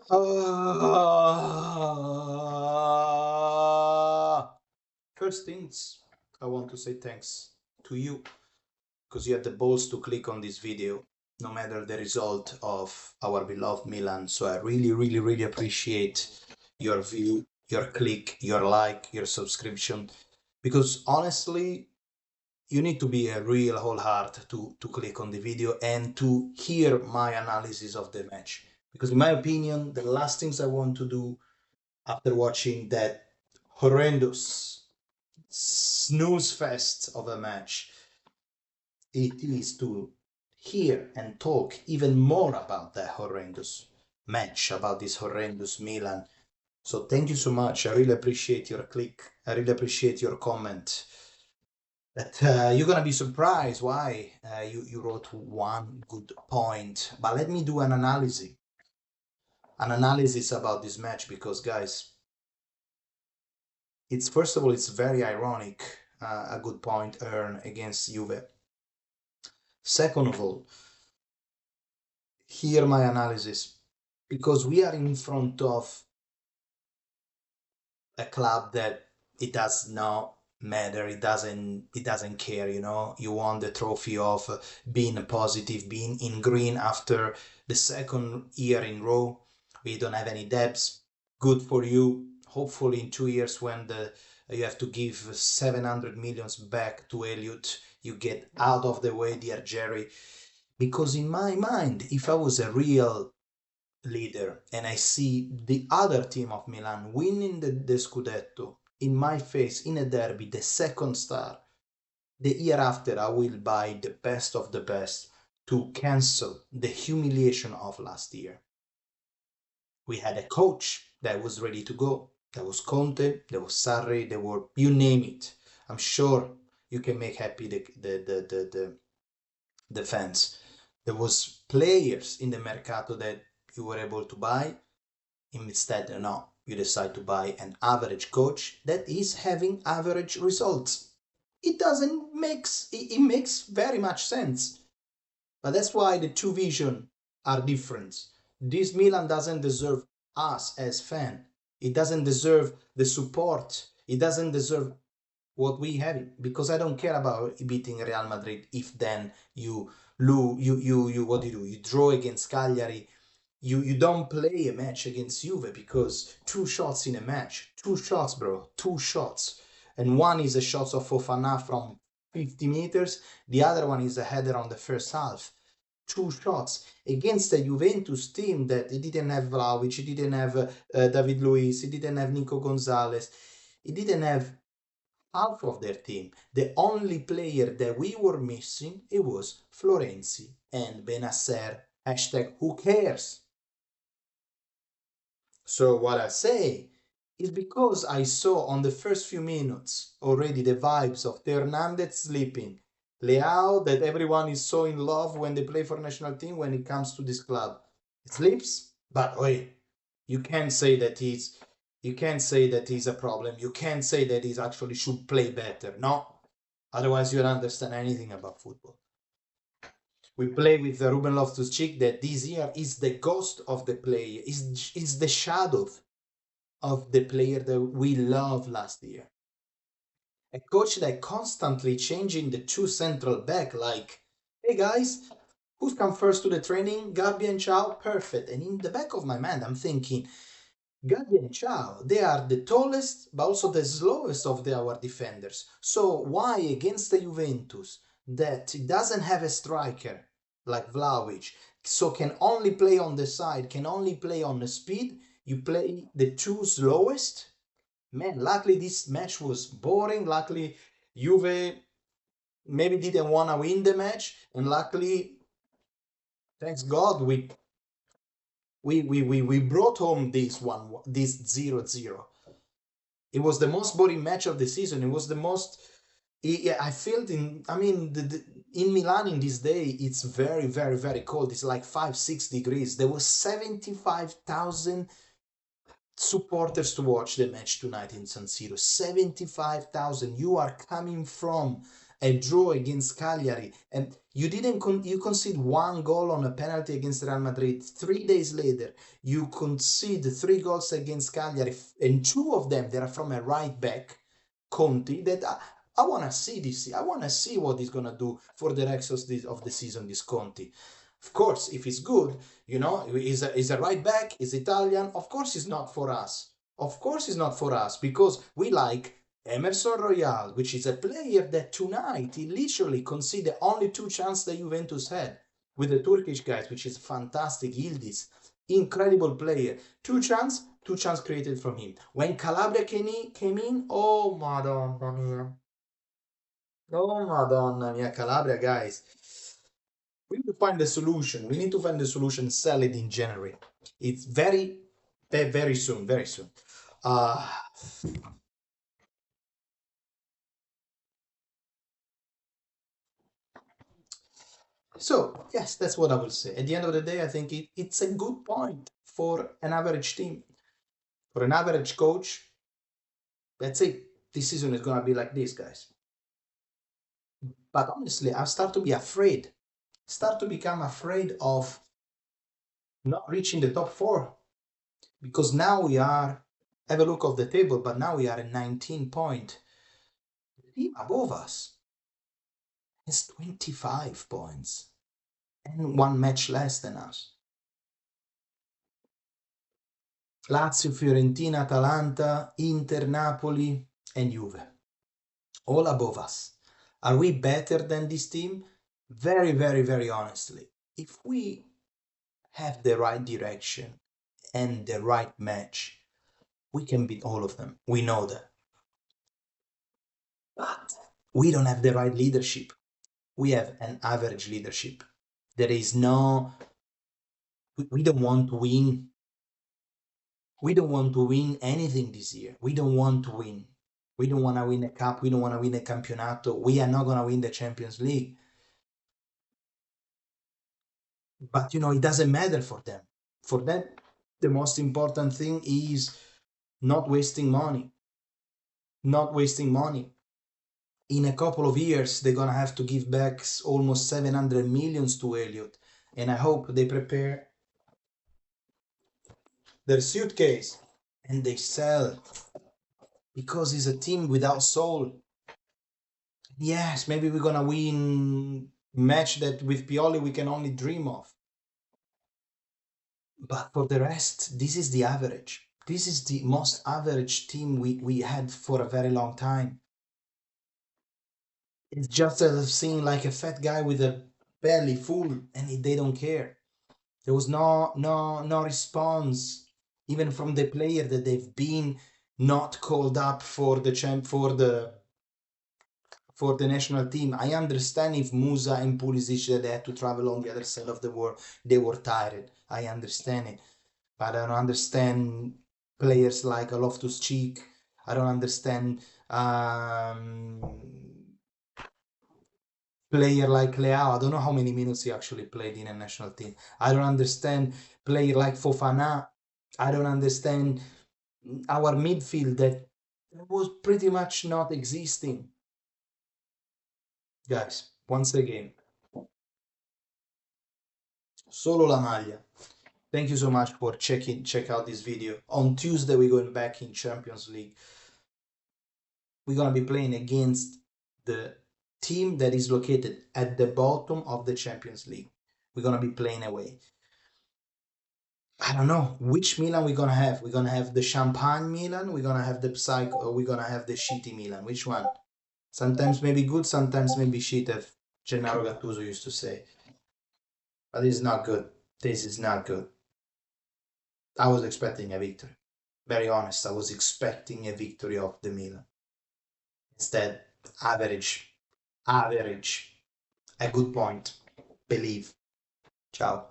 First things, I want to say thanks to you because you had the balls to click on this video, no matter the result of our beloved Milan. So I really, really, really appreciate your view, your click, your like, your subscription, because honestly, you need to be a real whole heart to click on the video and to hear my analysis of the match. Because in my opinion, the last things I want to do after watching that horrendous snooze fest of a match, it is to hear and talk even more about that horrendous match, about this horrendous Milan. So thank you so much. I really appreciate your click. I really appreciate your comment. That you're gonna be surprised why you wrote one good point. But let me do an analysis about this match because guys, it's first of all it's very ironic a good point earned against Juve. Second of all, hear my analysis because we are in front of a club that it does not matter, it doesn't care, you won the trophy of being positive, being in green after the second year in row. We don't have any debts. Good for you. Hopefully in 2 years when you have to give 700 millions back to Elliot, you get out of the way, dear Jerry. Because in my mind, if I was a real leader and I see the other team of Milan winning the Scudetto in my face in a derby, the second star, the year after I will buy the best of the best to cancel the humiliation of last year. We had a coach that was ready to go. There was Conte, there was Sarri, there were, you name it. I'm sure you can make happy the fans. There was players in the mercato that you were able to buy. Instead, no, you decide to buy an average coach that is having average results. It doesn't makes it makes very much sense. But that's why the two visions are different. This Milan doesn't deserve us as fan. It doesn't deserve the support. It doesn't deserve what we have because I don't care about beating Real Madrid if then you lose, you what do? You draw against Cagliari. You don't play a match against Juve because two shots in a match, two shots, bro, two shots, and one is a shot of Fofana from 50 meters, the other one is a header on the first half. Two shots against a Juventus team that it didn't have Vlahovic, it didn't have David Luiz, it didn't have Nico Gonzalez, it didn't have half of their team. The only player that we were missing, it was Florenzi and Benasser. Hashtag who cares? So what I say is because I saw on the first few minutes already the vibes of the Hernandez sleeping, Leao that everyone is so in love when they play for national team when it comes to this club. It sleeps, but wait, you can't say that he's a problem. You can't say that he actually should play better. No, otherwise you don't understand anything about football. We play with the Ruben Loftus-Cheek that this year is the ghost of the player, is the shadow of the player that we loved last year. A coach that constantly changing the two central back like, hey guys, who's come first to the training? Gabi and Chow? Perfect. And in the back of my mind, I'm thinking, Gabi and Chow, they are the tallest, but also the slowest of our defenders. So why against the Juventus that doesn't have a striker like Vlahovic, so can only play on the side, can only play on the speed, you play the two slowest? Man, luckily this match was boring. Luckily, Juve maybe didn't want to win the match, and luckily, thanks God, we brought home this 0-0. It was the most boring match of the season. It was the most. I felt in Milan in this day, it's very, very, very cold. It's like 5-6 degrees. There was 75,000 supporters to watch the match tonight in San Siro. 75,000. You are coming from a draw against Cagliari, and you didn't you concede 1 goal on a penalty against Real Madrid. 3 days later, you concede 3 goals against Cagliari, and 2 of them they are from a right back, Conti. That I want to see this. I want to see what he's gonna do for the rest of the season. This Conti. Of course, if he's good, he's a right back, he's Italian. Of course, he's not for us. Of course, he's not for us because we like Emerson Royal, which is a player that tonight he literally conceded only 2 chances that Juventus had with the Turkish guys, which is fantastic. Yildiz, incredible player. 2 chances created from him. When Calabria came in, oh Madonna mia. Oh Madonna mia, Calabria guys. We need to find a solution. We need to find a solution, sell it in January. It's very soon, very soon. So, yes, that's what I will say. At the end of the day, I think it's a good point for an average team. For an average coach, that's it. This season is going to be like this, guys. But honestly, I start to be afraid. Start to become afraid of not reaching the top 4. Because now we are, have a look of the table, but now we are at 19 points. The team above us has 25 points and 1 match less than us. Lazio, Fiorentina, Atalanta, Inter, Napoli, and Juve. All above us. Are we better than this team? Very, very, very honestly. If we have the right direction and the right match, we can beat all of them. We know that. But we don't have the right leadership. We have an average leadership. There is no... We don't want to win. We don't want to win anything this year. We don't want to win. We don't want to win a cup. We don't want to win a campionato. We are not going to win the Champions League. But, it doesn't matter for them. For them, the most important thing is not wasting money. Not wasting money. In a couple of years, they're going to have to give back almost 700 millions to Elliott. And I hope they prepare their suitcase and they sell. Because it's a team without soul. Yes, maybe we're going to win match that with Pioli we can only dream of. But for the rest, this is the average. This is the most average team we had for a very long time. It's just as seeing like a fat guy with a belly full and they don't care. There was no response even from the player that they've been not called up for the national team. I understand if Musa and Pulisic that they had to travel on the other side of the world, they were tired. I understand it. But I don't understand players like Loftus-Cheek. I don't understand player like Leao. I don't know how many minutes he actually played in a national team. I don't understand player like Fofana. I don't understand our midfield that was pretty much not existing. Guys, once again, solo la maglia. Thank you so much for check out this video. On Tuesday, we're going back in Champions League. We're going to be playing against the team that is located at the bottom of the Champions League. We're going to be playing away. I don't know which Milan we're going to have. We're going to have the Champagne Milan. We're going to have the Psycho, or we're going to have the shitty Milan. Which one? Sometimes maybe good, sometimes maybe shit, as Gennaro Gattuso used to say. But this is not good. This is not good. I was expecting a victory. Very honest, I was expecting a victory of the Milan. Instead, average. A good point. Believe. Ciao.